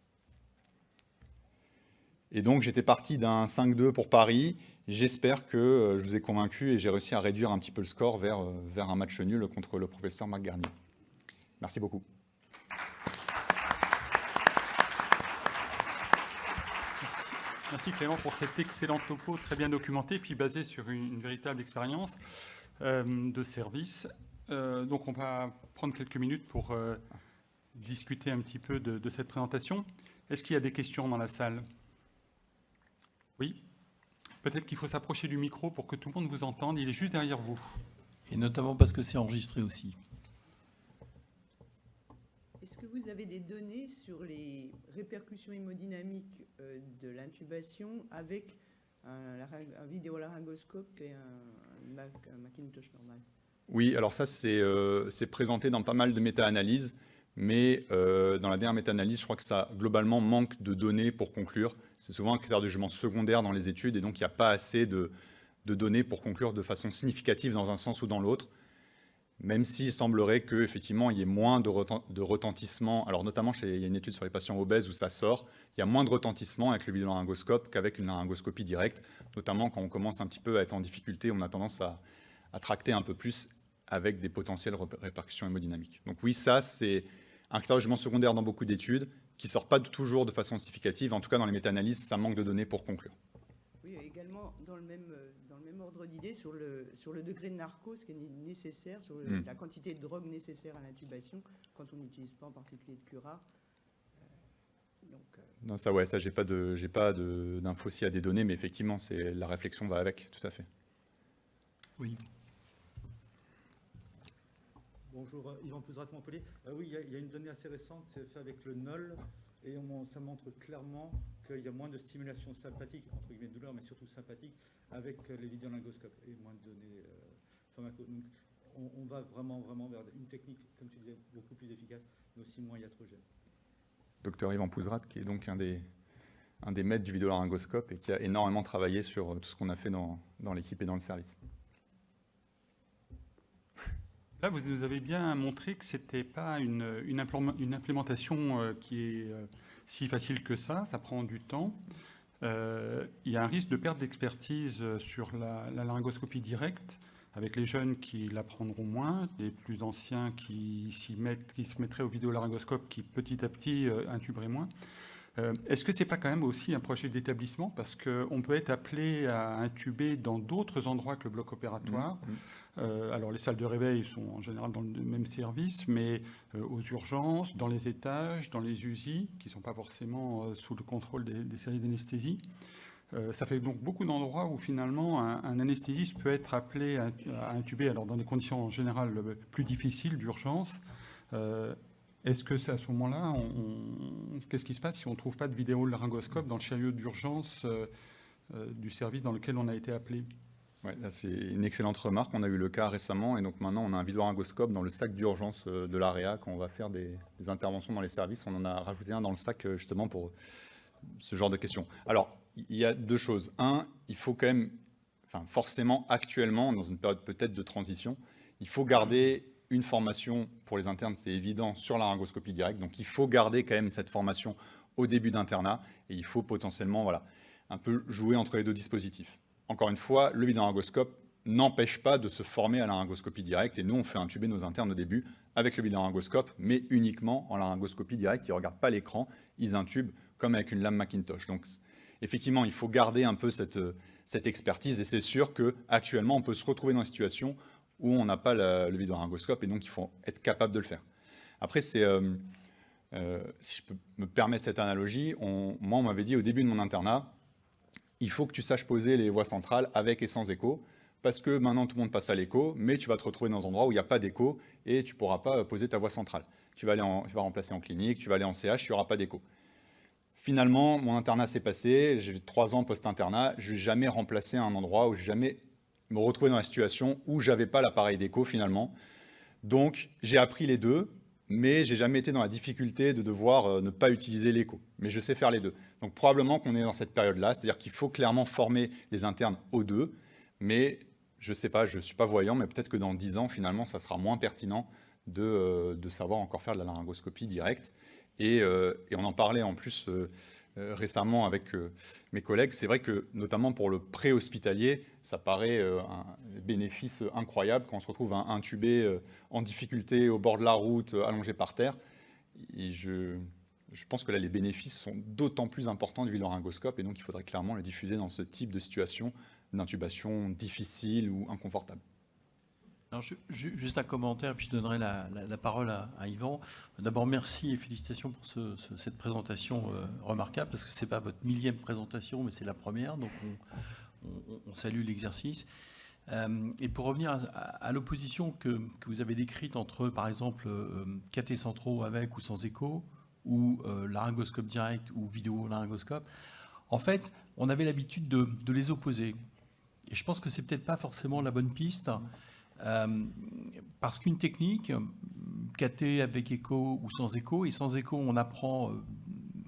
Et donc j'étais parti d'un 5-2 pour Paris. J'espère que je vous ai convaincu et j'ai réussi à réduire un petit peu le score vers un match nul contre le professeur Marc Garnier. Merci beaucoup. Merci Clément pour cet excellent topo, très bien documenté, puis basé sur une véritable expérience de service. Donc on va prendre quelques minutes pour discuter un petit peu de cette présentation. Est-ce qu'il y a des questions dans la salle? Oui? Peut-être qu'il faut s'approcher du micro pour que tout le monde vous entende. Il est juste derrière vous. Et notamment parce que c'est enregistré aussi. Est-ce que vous avez des données sur les répercussions hémodynamiques de l'intubation avec un vidéolaryngoscope et un Macintosh normal? Oui, alors ça, c'est présenté dans pas mal de méta-analyses, mais dans la dernière méta-analyse, je crois que ça, globalement, manque de données pour conclure. C'est souvent un critère de jugement secondaire dans les études, et donc il n'y a pas assez de données pour conclure de façon significative dans un sens ou dans l'autre. Même s'il semblerait qu'effectivement, il y ait moins de retentissement, alors notamment, il y a une étude sur les patients obèses où ça sort, il y a moins de retentissement avec le vidéolaryngoscope qu'avec une laryngoscopie directe, notamment quand on commence un petit peu à être en difficulté, on a tendance à tracter un peu plus avec des potentielles répercussions hémodynamiques. Donc oui, ça, c'est un critère de jugement secondaire dans beaucoup d'études qui ne sort pas toujours de façon significative. En tout cas, dans les méta-analyses, ça manque de données pour conclure. Oui, également, dans le même ordre d'idée, sur le degré de narcose qui est nécessaire, sur la quantité de drogue nécessaire à l'intubation, quand on n'utilise pas en particulier de cura. Non, ça, ouais, ça, j'ai pas d'infos aussi à des données, mais effectivement, la réflexion va avec, tout à fait. Oui. Bonjour, Yvan Pouzrat, Montpellier. Oui, il y a une donnée assez récente, c'est fait avec le NOL, et ça montre clairement qu'il y a moins de stimulation sympathique, entre guillemets de douleur, mais surtout sympathique, avec les vidéolaryngoscopes, et moins de données pharmaco. Donc, on va vraiment vers une technique, comme tu disais, beaucoup plus efficace, mais aussi moins iatrogène. Docteur Yvan Pouzrat, qui est donc un des maîtres du vidéolaryngoscope et qui a énormément travaillé sur tout ce qu'on a fait dans l'équipe et dans le service. Là, vous nous avez bien montré que ce n'était pas une implémentation qui est si facile que ça prend du temps. Il y a un risque de perte d'expertise sur la laryngoscopie directe, avec les jeunes qui l'apprendront moins, les plus anciens qui se mettraient au vidéolaryngoscope, qui petit à petit intuberaient moins. Est-ce que ce n'est pas quand même aussi un projet d'établissement? Parce qu'on peut être appelé à intuber dans d'autres endroits que le bloc opératoire. Alors les salles de réveil sont en général dans le même service, mais aux urgences, dans les étages, dans les USI, qui ne sont pas forcément sous le contrôle des services d'anesthésie. Ça fait donc beaucoup d'endroits où finalement un anesthésiste peut être appelé à intuber, alors dans des conditions en général plus difficiles d'urgence. Est-ce que c'est à ce moment-là, qu'est-ce qui se passe si on ne trouve pas de vidéolaryngoscope dans le chariot d'urgence du service dans lequel on a été appelé? Ouais, c'est une excellente remarque. On a eu le cas récemment et donc maintenant on a un vidéolaryngoscope dans le sac d'urgence de l'AREA quand on va faire des interventions dans les services. On en a rajouté un dans le sac justement pour ce genre de questions. Alors, il y a deux choses. Un, il faut quand même, forcément actuellement, dans une période peut-être de transition, il faut garder une formation pour les internes, c'est évident, sur la laryngoscopie directe. Donc il faut garder quand même cette formation au début d'internat et il faut potentiellement un peu jouer entre les deux dispositifs. Encore une fois, le vidéolaryngoscope n'empêche pas de se former à la laryngoscopie directe et nous, on fait intuber nos internes au début avec le vidéolaryngoscope, mais uniquement en laryngoscopie directe. Ils ne regardent pas l'écran, ils intubent comme avec une lame Macintosh. Donc effectivement, il faut garder un peu cette expertise et c'est sûr qu'actuellement, on peut se retrouver dans une situation où on n'a pas le vidéolaryngoscope et donc il faut être capable de le faire. Après, si je peux me permettre cette analogie, moi on m'avait dit au début de mon internat, il faut que tu saches poser les voies centrales avec et sans écho, parce que maintenant tout le monde passe à l'écho, mais tu vas te retrouver dans un endroit où il n'y a pas d'écho et tu ne pourras pas poser ta voie centrale. Tu vas remplacer en clinique, tu vas aller en CH, il n'y aura pas d'écho. finalement, mon internat s'est passé, j'ai 3 ans post-internat, je n'ai jamais remplacé un endroit où j'ai jamais me retrouvé dans la situation où j'avais pas l'appareil d'écho finalement. Donc, j'ai appris les deux, mais j'ai jamais été dans la difficulté de devoir ne pas utiliser l'écho. Mais je sais faire les deux. Donc, probablement qu'on est dans cette période-là, c'est-à-dire qu'il faut clairement former les internes aux deux, mais je ne sais pas, je ne suis pas voyant, mais peut-être que dans 10 ans, finalement, ça sera moins pertinent de savoir encore faire de la laryngoscopie directe. Et on en parlait en plus récemment avec mes collègues. C'est vrai que, notamment pour le pré-hospitalier, ça paraît un bénéfice incroyable quand on se retrouve intubé en difficulté au bord de la route, allongé par terre. Et je pense que là, les bénéfices sont d'autant plus importants du laryngoscope, et donc il faudrait clairement le diffuser dans ce type de situation d'intubation difficile ou inconfortable. Alors, juste un commentaire, puis je donnerai la parole à Yvan. D'abord, merci et félicitations pour cette présentation remarquable, parce que ce n'est pas votre 1000e présentation, mais c'est la première, donc on salue l'exercice. Et pour revenir à l'opposition que vous avez décrite entre, par exemple, cathés centraux avec ou sans écho, ou laryngoscope direct ou vidéo-laryngoscope, en fait, on avait l'habitude de les opposer. Et je pense que c'est peut-être pas forcément la bonne piste, parce qu'une technique, cathé avec écho ou sans écho, et sans écho, on apprend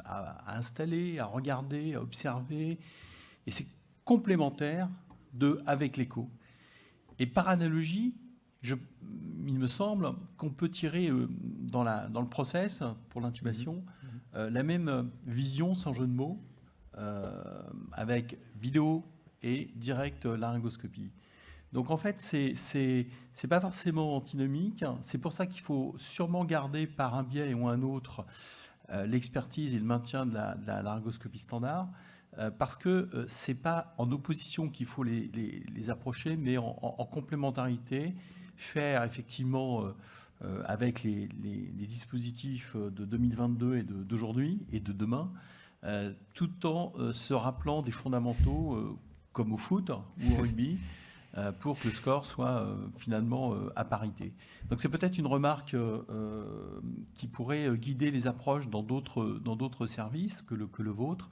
à installer, à regarder, à observer, et c'est complémentaire de avec l'écho. Et par analogie, il me semble qu'on peut tirer dans le process pour l'intubation la même vision, sans jeu de mots, avec vidéo et direct laryngoscopie. Donc en fait, c'est pas forcément antinomique. C'est pour ça qu'il faut sûrement garder par un biais ou un autre l'expertise et le maintien de la laryngoscopie standard, parce que c'est pas en opposition qu'il faut les approcher, mais en complémentarité, faire effectivement avec les dispositifs de 2022 et d'aujourd'hui et de demain, tout en se rappelant des fondamentaux comme au foot ou au rugby, pour que le score soit finalement à parité. Donc c'est peut-être une remarque qui pourrait guider les approches dans d'autres services que le vôtre.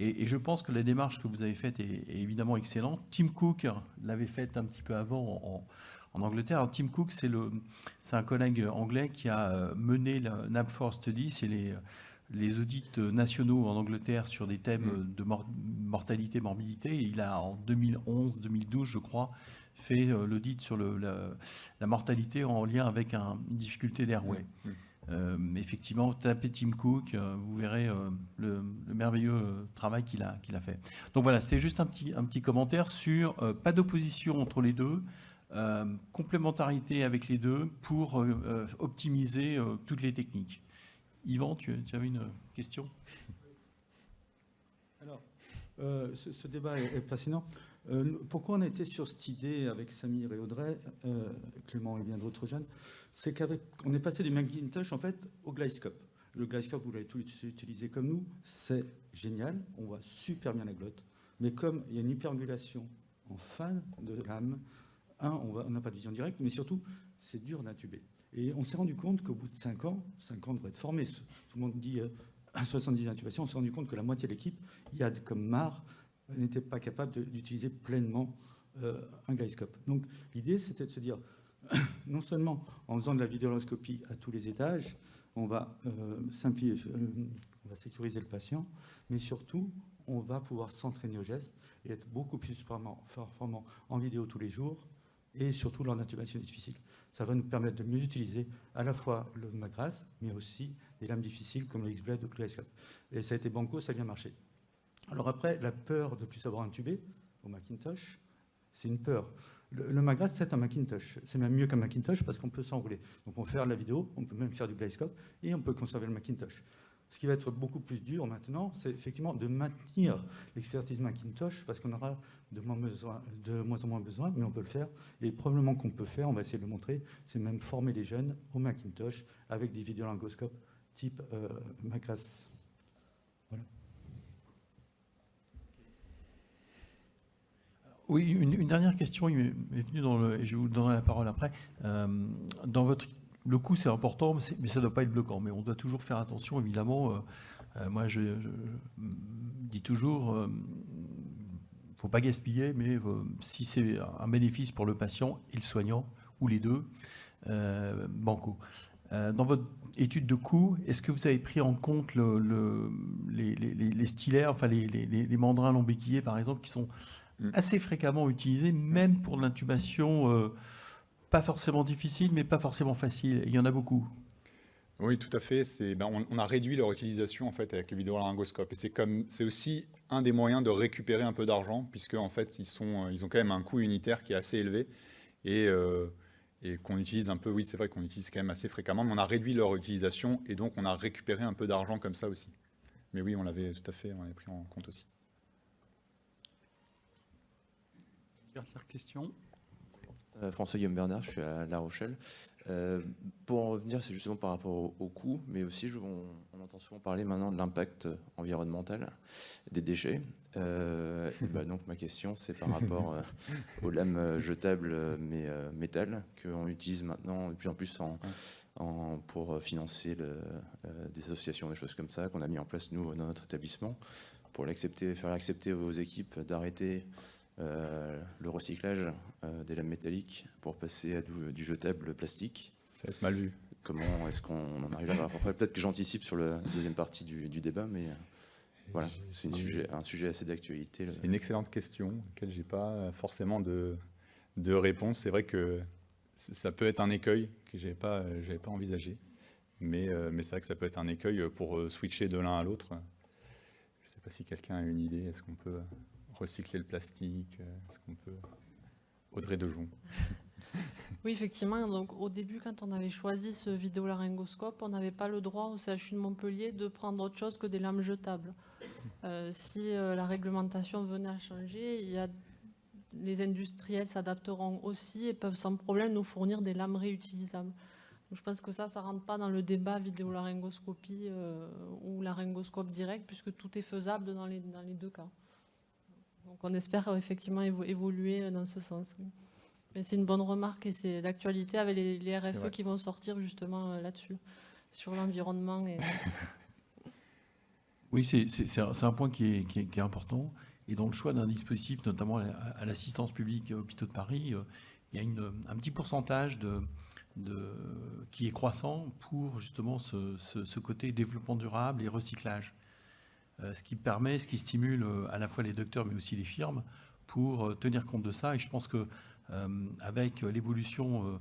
Et je pense que la démarche que vous avez faite est évidemment excellente. Tim Cook l'avait faite un petit peu avant en Angleterre. Alors, Tim Cook, c'est un collègue anglais qui a mené la NAPFOR Study, c'est les audits nationaux en Angleterre sur des thèmes de mortalité, morbidité. Et il a, en 2011-2012, je crois, fait l'audit sur la mortalité en lien avec une difficulté d'airway. Effectivement, tapez Tim Cook, vous verrez le merveilleux travail qu'il a fait. Donc voilà, c'est juste un petit commentaire sur pas d'opposition entre les deux, complémentarité avec les deux pour optimiser toutes les techniques. Yvan, tu avais une question ? Alors, ce débat est fascinant. Pourquoi on a été sur cette idée avec Samir et Audrey, Clément et bien d'autres jeunes, c'est qu'on est passé du Macintosh en fait au Glidescope. Le Glidescope, vous l'avez tous utilisé comme nous, c'est génial, on voit super bien la glotte, mais comme il y a une hyperangulation en fin de lame, on n'a pas de vision directe, mais surtout, c'est dur d'intuber. Et on s'est rendu compte qu'au bout de 5 ans devrait être formé. Tout le monde dit 70 intubations. On s'est rendu compte que la moitié de l'équipe, Yad comme Mar, n'était pas capable d'utiliser pleinement un Glidescope. Donc l'idée, c'était de se dire, non seulement en faisant de la vidéoloscopie à tous les étages, on va simplifier, on va sécuriser le patient, mais surtout, on va pouvoir s'entraîner au geste et être beaucoup plus performant en vidéo tous les jours, et surtout lors d'intubation difficile. Ça va nous permettre de mieux utiliser à la fois le Magras, mais aussi des lames difficiles comme le X-Blade ou le Glidescope. Et ça a été banco, ça a bien marché. Alors après, la peur de ne plus savoir intuber au Macintosh, c'est une peur. Le Magras, c'est un Macintosh. C'est même mieux qu'un Macintosh parce qu'on peut s'enrouler. Donc on peut faire de la vidéo, on peut même faire du Glidescope, et on peut conserver le Macintosh. Ce qui va être beaucoup plus dur maintenant, c'est effectivement de maintenir l'expertise Macintosh, parce qu'on aura de moins en moins besoin, mais on peut le faire. Et probablement qu'on peut faire, on va essayer de le montrer, c'est même former les jeunes au Macintosh avec des vidéolaryngoscopes type Magras. Voilà. Oui, une dernière question il m'est venue et je vous donnerai la parole après. Le coût, c'est important, mais ça ne doit pas être bloquant. Mais on doit toujours faire attention, évidemment, Moi, je dis toujours, faut pas gaspiller, mais si c'est un bénéfice pour le patient et le soignant, ou les deux, banco. Dans votre étude de coût, est-ce que vous avez pris en compte les stylaires, enfin les mandrins long béquillés, par exemple, qui sont assez fréquemment utilisés, même pour de l'intubation, pas forcément difficile, mais pas forcément facile. Il y en a beaucoup. Oui, tout à fait. On a réduit leur utilisation en fait avec le vidéolaryngoscope. Et c'est aussi un des moyens de récupérer un peu d'argent, puisque en fait ils ont quand même un coût unitaire qui est assez élevé et qu'on utilise un peu. Oui, c'est vrai qu'on utilise quand même assez fréquemment, mais on a réduit leur utilisation et donc on a récupéré un peu d'argent comme ça aussi. Mais oui, on l'avait tout à fait, on l'avait pris en compte aussi. Dernière question. François-Guillaume Bernard, je suis à La Rochelle. Pour en revenir, c'est justement par rapport au coût, mais aussi on entend souvent parler maintenant de l'impact environnemental des déchets. Donc ma question, c'est par rapport aux lames jetables mais métal qu'on utilise maintenant de plus en plus pour financer des associations, des choses comme ça, qu'on a mis en place nous dans notre établissement, pour faire accepter aux équipes d'arrêter le recyclage des lames métalliques pour passer à du jetable plastique. Ça va être mal vu. Comment est-ce qu'on en arrive là? Peut-être que j'anticipe sur la deuxième partie du débat, mais voilà, c'est un sujet assez d'actualité. C'est une excellente question, à laquelle je n'ai pas forcément de réponse. C'est vrai que ça peut être un écueil que je n'avais pas envisagé, mais c'est vrai que ça peut être un écueil pour switcher de l'un à l'autre. Je ne sais pas si quelqu'un a une idée. Est-ce qu'on peut recycler le plastique? Est-ce qu'on peut... Audrey Dejon. Oui, effectivement. Donc, au début, quand on avait choisi ce vidéolaryngoscope, on n'avait pas le droit au CHU de Montpellier de prendre autre chose que des lames jetables. Si la réglementation venait à changer, les industriels s'adapteront aussi et peuvent sans problème nous fournir des lames réutilisables. Donc, je pense que ça ne rentre pas dans le débat vidéolaryngoscopie ou laryngoscope direct, puisque tout est faisable dans les deux cas. Donc on espère effectivement évoluer dans ce sens. Mais c'est une bonne remarque et c'est d'actualité avec les RFE qui vont sortir justement là-dessus, sur l'environnement. Oui, c'est un point qui est important. Et dans le choix d'un dispositif, notamment à l'assistance publique hôpitaux de Paris, il y a un petit pourcentage qui est croissant pour justement ce côté développement durable et recyclage. Ce qui stimule à la fois les docteurs mais aussi les firmes pour tenir compte de ça. Et je pense que avec l'évolution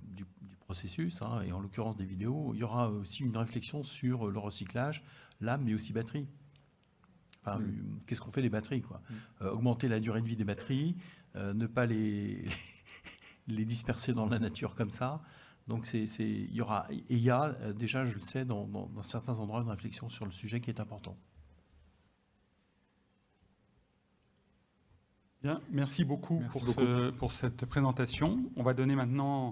du processus, et en l'occurrence des vidéos, il y aura aussi une réflexion sur le recyclage, lame mais aussi batterie. Enfin, qu'est-ce qu'on fait des batteries, quoi. Augmenter la durée de vie des batteries, ne pas les disperser dans la nature comme ça. Donc il y a déjà, je le sais, dans certains endroits, une réflexion sur le sujet qui est important. Bien, merci beaucoup pour cette présentation. On va donner maintenant